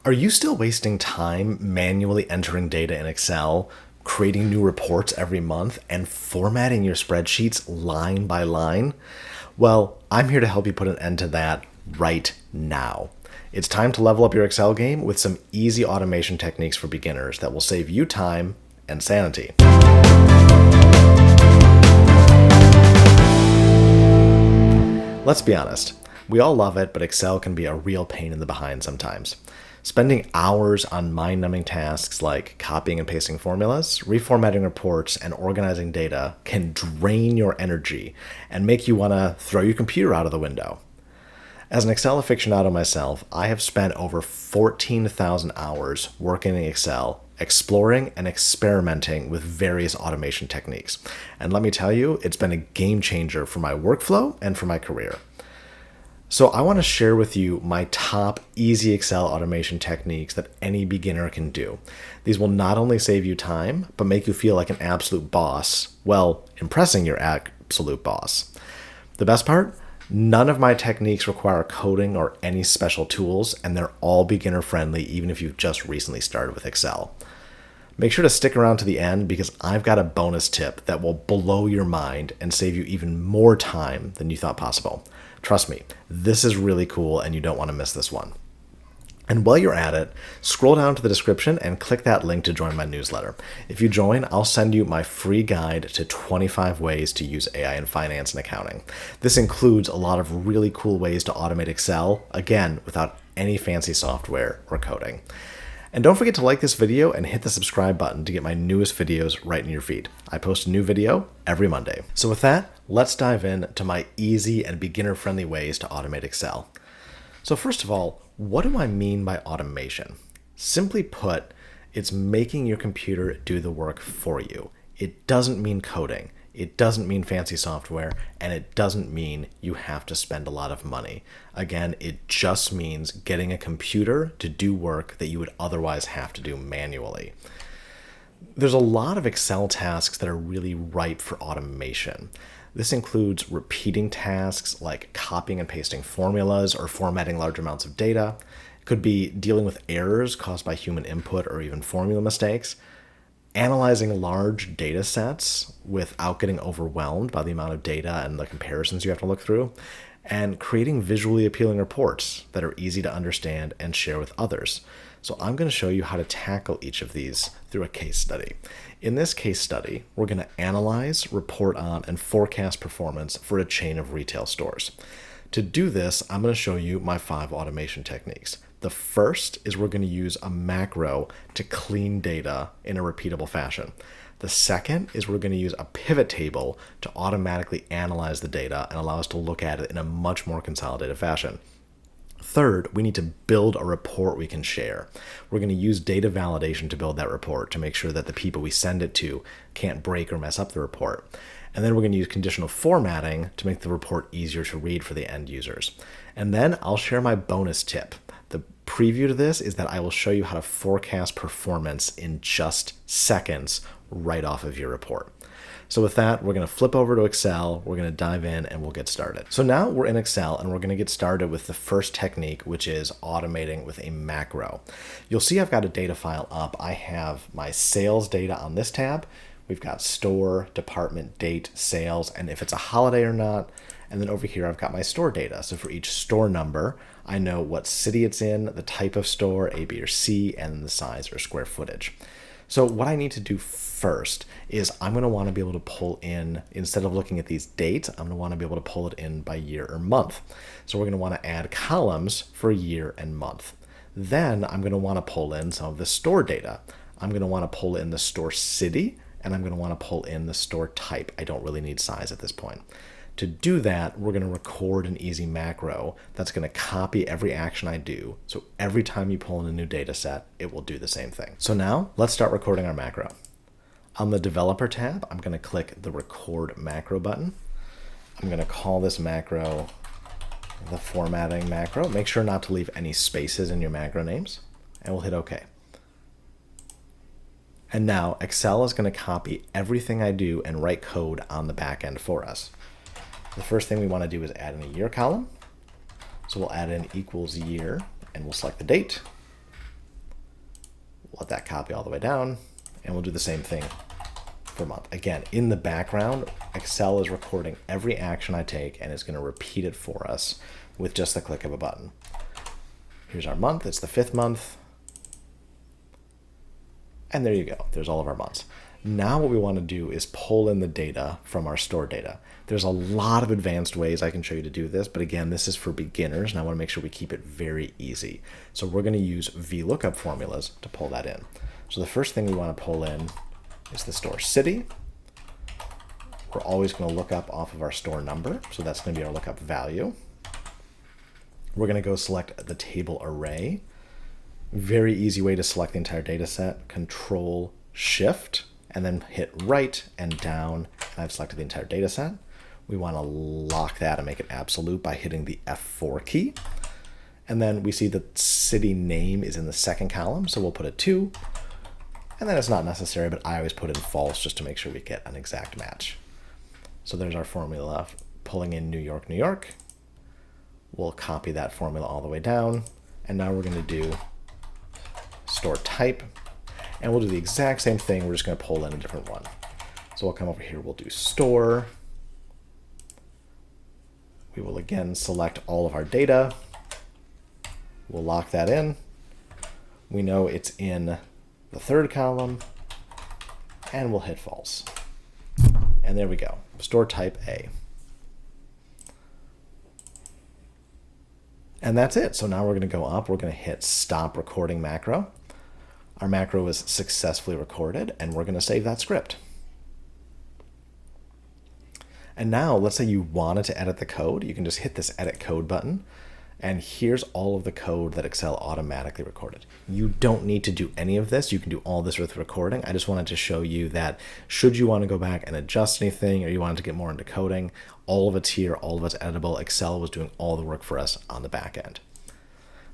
Are you still wasting time manually entering data in Excel, creating new reports every month, and formatting your spreadsheets line by line? Well, I'm here to help you put an end to that right now. It's time to level up your Excel game with some easy automation techniques for beginners that will save you time and sanity. Let's be honest, we all love it, but Excel can be a real pain in the behind sometimes. Spending hours on mind-numbing tasks like copying and pasting formulas, reformatting reports, and organizing data can drain your energy and make you want to throw your computer out of the window. As an Excel aficionado myself, I have spent over 14,000 hours working in Excel, exploring and experimenting with various automation techniques. And let me tell you, it's been a game changer for my workflow and for my career. So I want to share with you my top easy Excel automation techniques that any beginner can do. These will not only save you time, but make you feel like an absolute boss, well, impressing your absolute boss. The best part? None of my techniques require coding or any special tools, and they're all beginner friendly, even if you've just recently started with Excel. Make sure to stick around to the end because I've got a bonus tip that will blow your mind and save you even more time than you thought possible. Trust me, this is really cool and you don't want to miss this one. And while you're at it, scroll down to the description and click that link to join my newsletter. If you join, I'll send you my free guide to 25 ways to use AI in finance and accounting. This includes a lot of really cool ways to automate Excel, again, without any fancy software or coding. And don't forget to like this video and hit the subscribe button to get my newest videos right in your feed. I post a new video every Monday. So with that, let's dive into my easy and beginner-friendly ways to automate Excel. So first of all, what do I mean by automation? Simply put, it's making your computer do the work for you. It doesn't mean coding. It doesn't mean fancy software, and it doesn't mean you have to spend a lot of money. Again, it just means getting a computer to do work that you would otherwise have to do manually. There's a lot of Excel tasks that are really ripe for automation. This includes repeating tasks like copying and pasting formulas or formatting large amounts of data. It could be dealing with errors caused by human input or even formula mistakes. Analyzing large data sets without getting overwhelmed by the amount of data and the comparisons you have to look through, and creating visually appealing reports that are easy to understand and share with others. So I'm going to show you how to tackle each of these through a case study. In this case study, we're going to analyze, report on, and forecast performance for a chain of retail stores. To do this, I'm going to show you my 5 automation techniques. The first is we're going to use a macro to clean data in a repeatable fashion. The second is we're going to use a pivot table to automatically analyze the data and allow us to look at it in a much more consolidated fashion. Third, we need to build a report we can share. We're going to use data validation to build that report to make sure that the people we send it to can't break or mess up the report. And then we're going to use conditional formatting to make the report easier to read for the end users. And then I'll share my bonus tip. The preview to this is that I will show you how to forecast performance in just seconds right off of your report. So with that, we're going to flip over to Excel, we're going to dive in, and we'll get started. So now we're in Excel, and we're going to get started with the first technique, which is automating with a macro. You'll see I've got a data file up. I have my sales data on this tab. We've got store, department, date, sales, and if it's a holiday or not. And then over here, I've got my store data. So for each store number, I know what city it's in, the type of store, A, B, or C, and the size or square footage. So what I need to do first is I'm going to want to be able to pull in, instead of looking at these dates, I'm going to want to be able to pull it in by year or month. So we're going to want to add columns for year and month. Then I'm going to want to pull in some of the store data. I'm going to want to pull in the store city, and I'm going to want to pull in the store type. I don't really need size at this point. To do that, we're going to record an easy macro that's going to copy every action I do. So every time you pull in a new data set, it will do the same thing. So now let's start recording our macro. On the developer tab, I'm going to click the record macro button. I'm going to call this macro the formatting macro. Make sure not to leave any spaces in your macro names, and we'll hit OK. And now Excel is going to copy everything I do and write code on the back end for us. The first thing we want to do is add in a year column. So we'll add in equals year, and we'll select the date. Let that copy all the way down, and we'll do the same thing for month. Again, in the background, Excel is recording every action I take and is going to repeat it for us with just the click of a button. Here's our month. It's the 5th month. And there you go. There's all of our months. Now what we want to do is pull in the data from our store data. There's a lot of advanced ways I can show you to do this, but again, this is for beginners, and I want to make sure we keep it very easy. So we're going to use VLOOKUP formulas to pull that in. So the first thing we want to pull in is the store city. We're always going to look up off of our store number, so that's going to be our lookup value. We're going to go select the table array. Very easy way to select the entire data set. Control Shift and then hit right and down, and I've selected the entire data set. We want to lock that and make it absolute by hitting the F4 key. And then we see the city name is in the second column, so we'll put a 2. And then it's not necessary, but I always put in false just to make sure we get an exact match. So there's our formula pulling in New York, New York. We'll copy that formula all the way down. And now we're going to do store type. And we'll do the exact same thing. We're just going to pull in a different one. So we'll come over here. We'll do store. We will again select all of our data. We'll lock that in. We know it's in the 3rd column. And we'll hit false. And there we go. Store type A. And that's it. So now we're going to go up. We're going to hit stop recording macro. Our macro is successfully recorded, and we're going to save that script. And now let's say you wanted to edit the code. You can just hit this edit code button. And here's all of the code that Excel automatically recorded. You don't need to do any of this. You can do all this with recording. I just wanted to show you that should you want to go back and adjust anything, or you wanted to get more into coding, all of it's here, all of it's editable. Excel was doing all the work for us on the back end.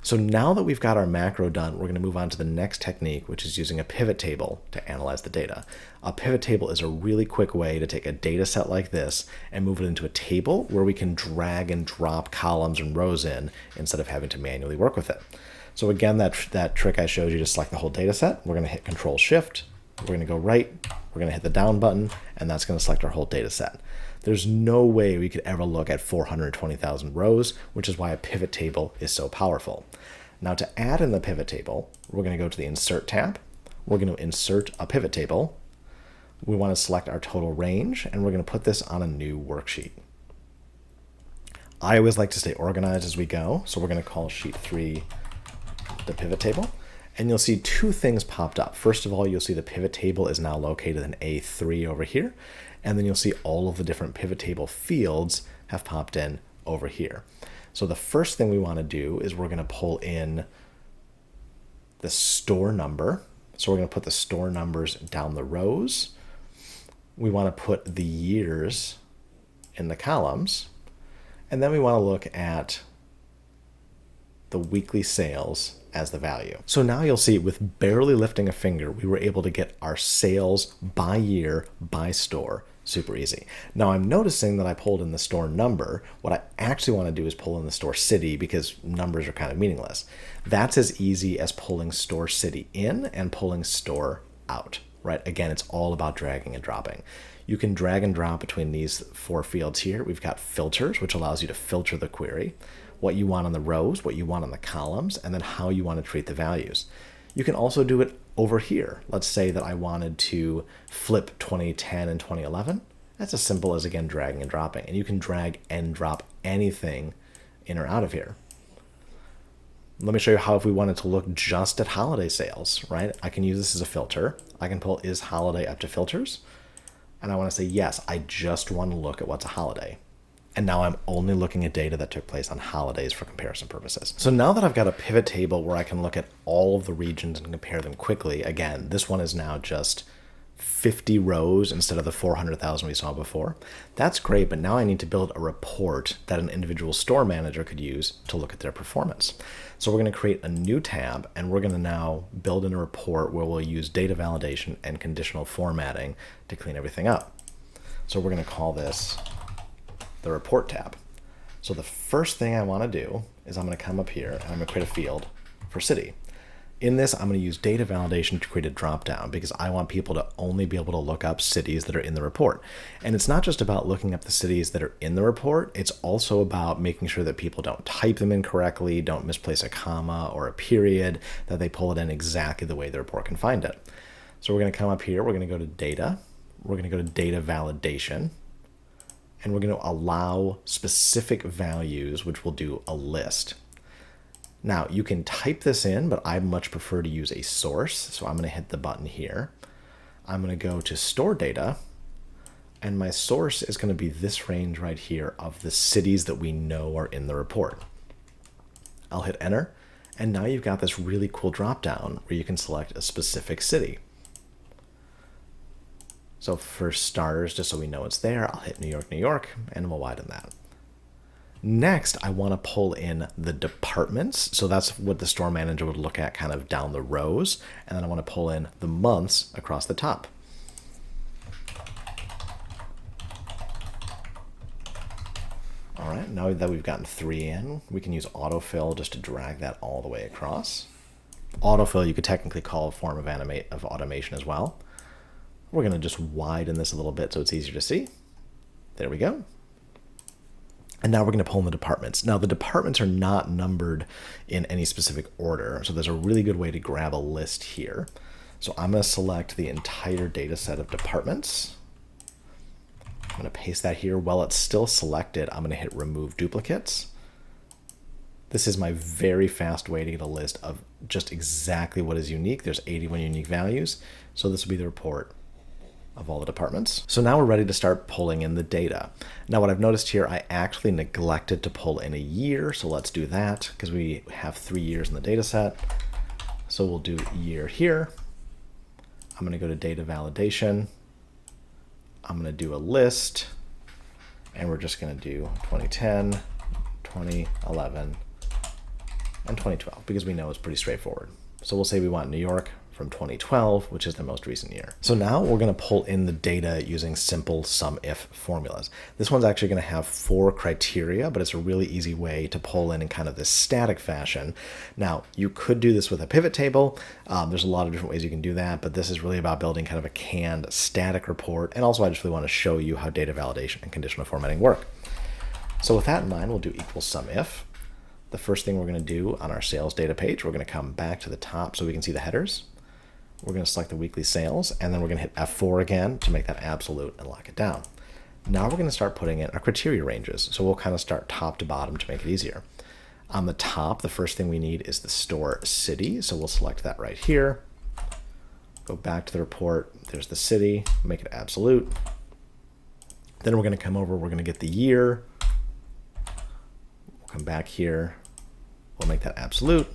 So now that we've got our macro done, we're going to move on to the next technique, which is using a pivot table to analyze the data. A pivot table is a really quick way to take a data set like this and move it into a table where we can drag and drop columns and rows in instead of having to manually work with it. So again, that trick I showed you to select the whole data set, we're going to hit Control Shift, we're going to go right, we're going to hit the down button, and that's going to select our whole data set. There's no way we could ever look at 420,000 rows, which is why a pivot table is so powerful. Now to add in the pivot table, we're going to go to the Insert tab. We're going to insert a pivot table. We want to select our total range, and we're going to put this on a new worksheet. I always like to stay organized as we go, so we're going to call sheet 3 the pivot table. And you'll see 2 things popped up. First of all, you'll see the pivot table is now located in A3 over here. And then you'll see all of the different pivot table fields have popped in over here. So the first thing we want to do is we're going to pull in the store number. So we're going to put the store numbers down the rows. We want to put the years in the columns. And then we want to look at the weekly sales as the value. So now you'll see with barely lifting a finger, we were able to get our sales by year, by store. Super easy. Now I'm noticing that I pulled in the store number. What I actually want to do is pull in the store city because numbers are kind of meaningless. That's as easy as pulling store city in and pulling store out, right? Again, it's all about dragging and dropping. You can drag and drop between these 4 fields here. We've got filters, which allows you to filter the query, what you want on the rows, what you want on the columns, and then how you want to treat the values. You can also do it over here. Let's say that I wanted to flip 2010 and 2011. That's as simple as, again, dragging and dropping. And you can drag and drop anything in or out of here. Let me show you how if we wanted to look just at holiday sales, right? I can use this as a filter. I can pull is holiday up to filters. And I want to say, yes, I just want to look at what's a holiday. And now I'm only looking at data that took place on holidays for comparison purposes. So now that I've got a pivot table where I can look at all of the regions and compare them quickly, again, this one is now just 50 rows instead of the 400,000 we saw before. That's great, but now I need to build a report that an individual store manager could use to look at their performance. So we're going to create a new tab, and we're going to now build in a report where we'll use data validation and conditional formatting to clean everything up. So we're going to call this the report tab. So the first thing I want to do is I'm going to come up here and I'm going to create a field for city. In this, I'm going to use data validation to create a dropdown because I want people to only be able to look up cities that are in the report. And it's not just about looking up the cities that are in the report, it's also about making sure that people don't type them incorrectly, don't misplace a comma or a period, that they pull it in exactly the way the report can find it. So we're going to come up here, we're going to go to data, we're going to go to data validation, and we're going to allow specific values, which will do a list. Now, you can type this in, but I much prefer to use a source. So I'm going to hit the button here. I'm going to go to store data, and my source is going to be this range right here of the cities that we know are in the report. I'll hit enter, and now you've got this really cool drop-down where you can select a specific city. So for starters, just so we know it's there, I'll hit New York, New York, and we'll widen that. Next, I want to pull in the departments. So that's what the store manager would look at kind of down the rows. And then I want to pull in the months across the top. All right, now that we've gotten 3 in, we can use autofill just to drag that all the way across. Autofill you could technically call a form of automation as well. We're going to just widen this a little bit so it's easier to see. There we go. And now we're going to pull in the departments. Now, the departments are not numbered in any specific order, so there's a really good way to grab a list here. So I'm going to select the entire data set of departments. I'm going to paste that here. While it's still selected, I'm going to hit remove duplicates. This is my very fast way to get a list of just exactly what is unique. There's 81 unique values, so this will be the report of all the departments. So now we're ready to start pulling in the data. Now what I've noticed here, I actually neglected to pull in a year, so let's do that because we have 3 years in the data set. So we'll do year here. I'm going to go to data validation. I'm going to do a list, and we're just going to do 2010, 2011, and 2012 because we know it's pretty straightforward. So we'll say we want New York from 2012, which is the most recent year. So now we're going to pull in the data using simple sum-if formulas. This one's actually going to have 4 criteria, but it's a really easy way to pull in kind of this static fashion. Now, you could do this with a pivot table. There's a lot of different ways you can do that, but this is really about building kind of a canned static report. And also, I just really want to show you how data validation and conditional formatting work. So with that in mind, we'll do equals sum-if. The first thing we're going to do on our sales data page, we're going to come back to the top so we can see the headers. We're going to select the weekly sales, and then we're going to hit F4 again to make that absolute and lock it down. Now we're going to start putting in our criteria ranges. So we'll kind of start top to bottom to make it easier. On the top, the first thing we need is the store city. So we'll select that right here. Go back to the report. There's the city. Make it absolute. Then we're going to come over. We're going to get the year. We'll come back here. We'll make that absolute.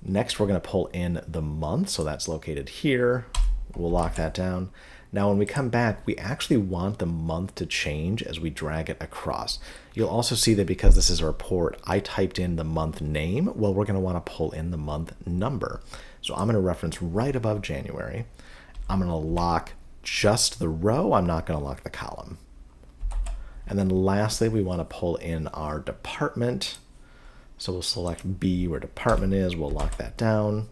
Next, we're going to pull in the month, so that's located here. We'll lock that down. Now, when we come back, we actually want the month to change as we drag it across. You'll also see that because this is a report, I typed in the month name. Well, we're going to want to pull in the month number. So I'm going to reference right above January. I'm going to lock just the row. I'm not going to lock the column. And then lastly, we want to pull in our department. So we'll select B where department is, we'll lock that down.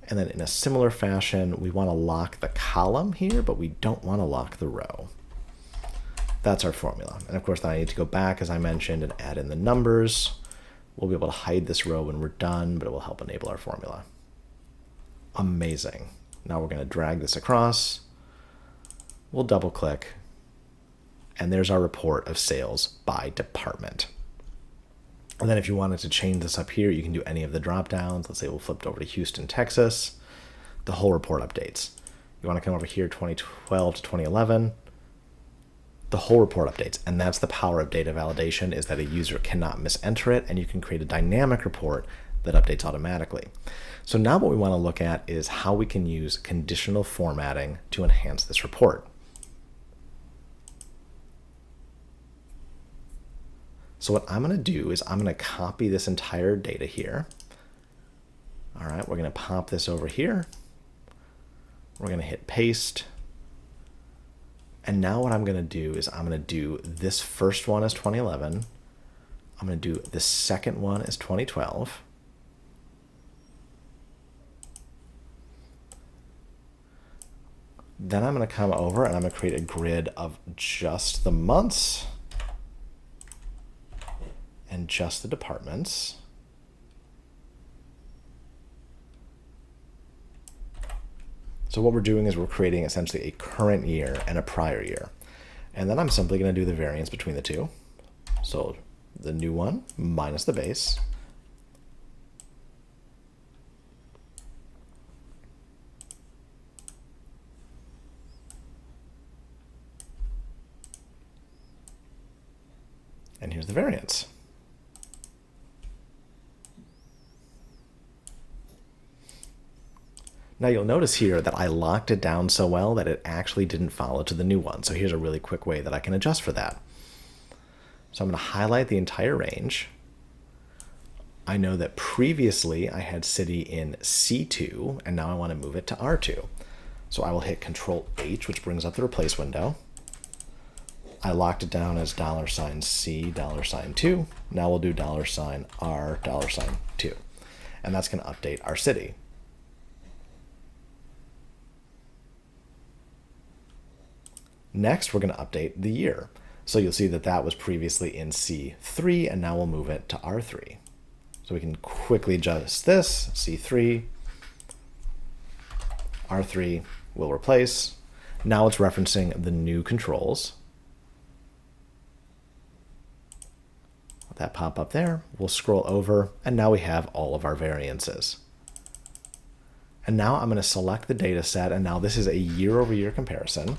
And then in a similar fashion, we want to lock the column here, but we don't want to lock the row. That's our formula. And of course, then I need to go back, as I mentioned, and add in the numbers. We'll be able to hide this row when we're done, but it will help enable our formula. Amazing. Now we're going to drag this across. We'll double click. And there's our report of sales by department. And then if you wanted to change this up here, you can do any of the drop downs. Let's say we'll flip over to Houston, Texas. The whole report updates. You want to come over here, 2012 to 2011. The whole report updates. And that's the power of data validation, is that a user cannot misenter it, and you can create a dynamic report that updates automatically. So now what we want to look at is how we can use conditional formatting to enhance this report. So what I'm going to do is I'm going to copy this entire data here. All right, we're going to pop this over here. We're going to hit paste. And now what I'm going to do is I'm going to do this first one as 2011. I'm going to do the second one as 2012. Then I'm going to come over and I'm going to create a grid of just the months and just the departments. So what we're doing is we're creating essentially a current year and a prior year. And then I'm simply going to do the variance between the two. So the new one minus the base. And here's the variance. Now you'll notice here that I locked it down so well that it actually didn't follow to the new one. So here's a really quick way that I can adjust for that. So I'm going to highlight the entire range. I know that previously I had city in C2, and now I want to move it to R2. So I will hit Control H, which brings up the replace window. I locked it down as $C, $2. Now we'll do $R, $2. And that's going to update our city. Next, we're going to update the year. So you'll see that that was previously in C3, and now we'll move it to R3. So we can quickly adjust this, C3, R3 will replace. Now it's referencing the new controls. Let that pop up there. We'll scroll over, and now we have all of our variances. And now I'm going to select the data set, and now this is a year-over-year comparison.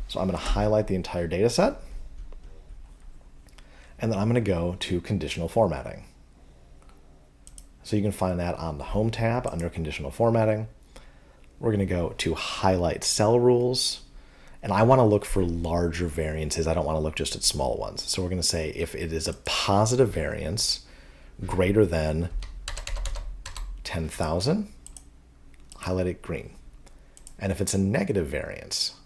So I'm going to highlight the entire data set, and then I'm going to go to conditional formatting. So you can find that on the Home tab under conditional formatting. We're going to go to highlight cell rules, and I want to look for larger variances. I don't want to look just at small ones. So we're going to say if it is a positive variance greater than 10,000, highlight it green. And if it's a negative variance,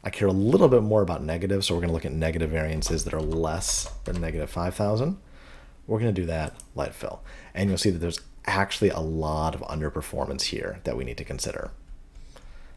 I care a little bit more about negative, so we're going to look at negative variances that are less than negative 5,000. We're going to do that light fill. And you'll see that there's actually a lot of underperformance here that we need to consider.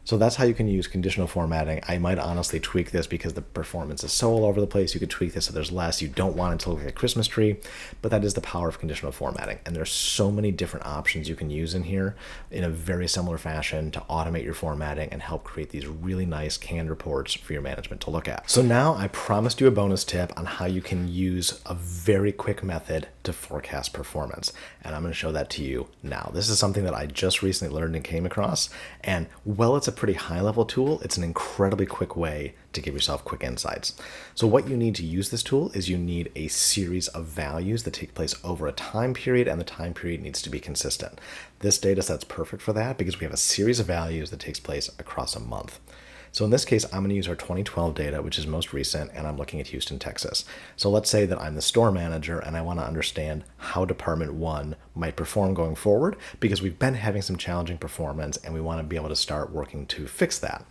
So that's how you can use conditional formatting. I might honestly tweak this because the performance is so all over the place. You could tweak this so there's less. You don't want it to look like a Christmas tree, but that is the power of conditional formatting. And there's so many different options you can use in here in a very similar fashion to automate your formatting and help create these really nice canned reports for your management to look at. So now I promised you a bonus tip on how you can use a very quick method to forecast performance. And I'm going to show that to you now. This is something that I just recently learned and came across. And while it's a pretty high level tool, it's an incredibly quick way to give yourself quick insights. So what you need to use this tool is you need a series of values that take place over a time period, and the time period needs to be consistent. This data set's perfect for that because we have a series of values that takes place across a month. So in this case, I'm going to use our 2012 data, which is most recent, and I'm looking at Houston, Texas. So let's say that I'm the store manager and I want to understand how Department 1 might perform going forward because we've been having some challenging performance and we want to be able to start working to fix that.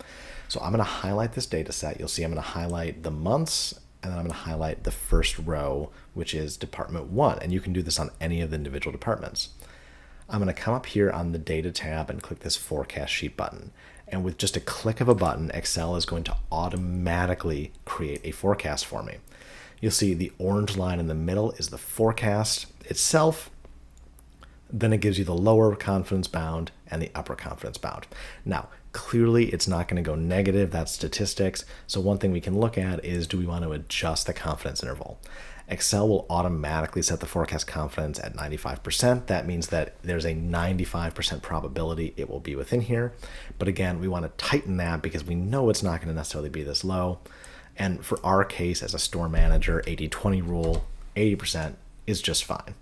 So I'm going to highlight this data set. You'll see I'm going to highlight the months, and then I'm going to highlight the first row, which is Department 1. And you can do this on any of the individual departments. I'm going to come up here on the Data tab and click this Forecast Sheet button. And with just a click of a button, Excel is going to automatically create a forecast for me. You'll see the orange line in the middle is the forecast itself. Then it gives you the lower confidence bound and the upper confidence bound. Now, clearly it's not going to go negative. That's statistics. So one thing we can look at is, do we want to adjust the confidence interval? Excel will automatically set the forecast confidence at 95%. That means that there's a 95% probability it will be within here. But again, we want to tighten that because we know it's not going to necessarily be this low. And for our case as a store manager, 80-20 rule, 80% is just fine.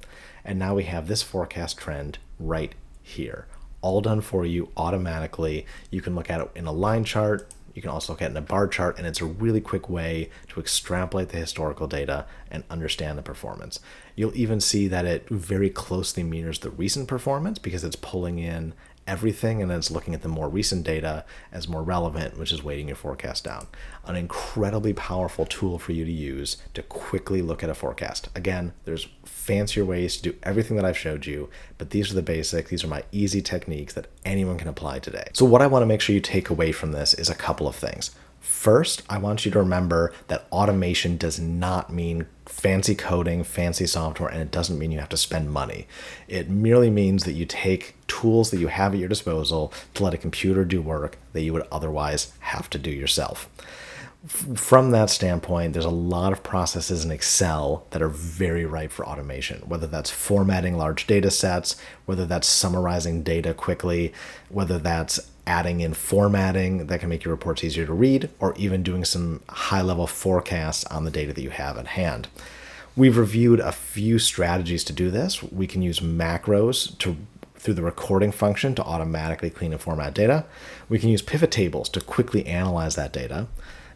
And now we have this forecast trend right here, all done for you automatically. You can look at it in a line chart. You can also look at it in a bar chart, and it's a really quick way to extrapolate the historical data and understand the performance. You'll even see that it very closely mirrors the recent performance because it's pulling in everything and then it's looking at the more recent data as more relevant, which is weighting your forecast down. An incredibly powerful tool for you to use to quickly look at a forecast. Again, there's fancier ways to do everything that I've showed you, but these are the basics. These are my easy techniques that anyone can apply today. So what I want to make sure you take away from this is a couple of things. First, I want you to remember that automation does not mean fancy coding, fancy software, and it doesn't mean you have to spend money. It merely means that you take tools that you have at your disposal to let a computer do work that you would otherwise have to do yourself. From that standpoint, there's a lot of processes in Excel that are very ripe for automation, whether that's formatting large data sets, whether that's summarizing data quickly, whether that's adding in formatting that can make your reports easier to read, or even doing some high-level forecasts on the data that you have at hand. We've reviewed a few strategies to do this. We can use macros through the recording function to automatically clean and format data. We can use pivot tables to quickly analyze that data.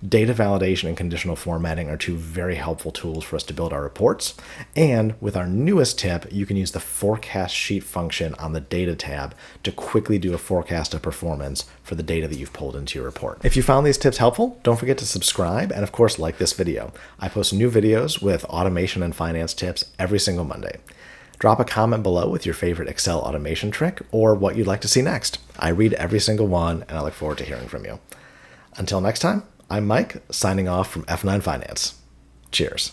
Data validation and conditional formatting are two very helpful tools for us to build our reports. And with our newest tip, you can use the forecast sheet function on the data tab to quickly do a forecast of performance for the data that you've pulled into your report. If you found these tips helpful, don't forget to subscribe and of course like this video. I post new videos with automation and finance tips every single Monday. Drop a comment below with your favorite Excel automation trick or what you'd like to see next. I read every single one and I look forward to hearing from you. Until next time, I'm Mike, signing off from F9 Finance. Cheers.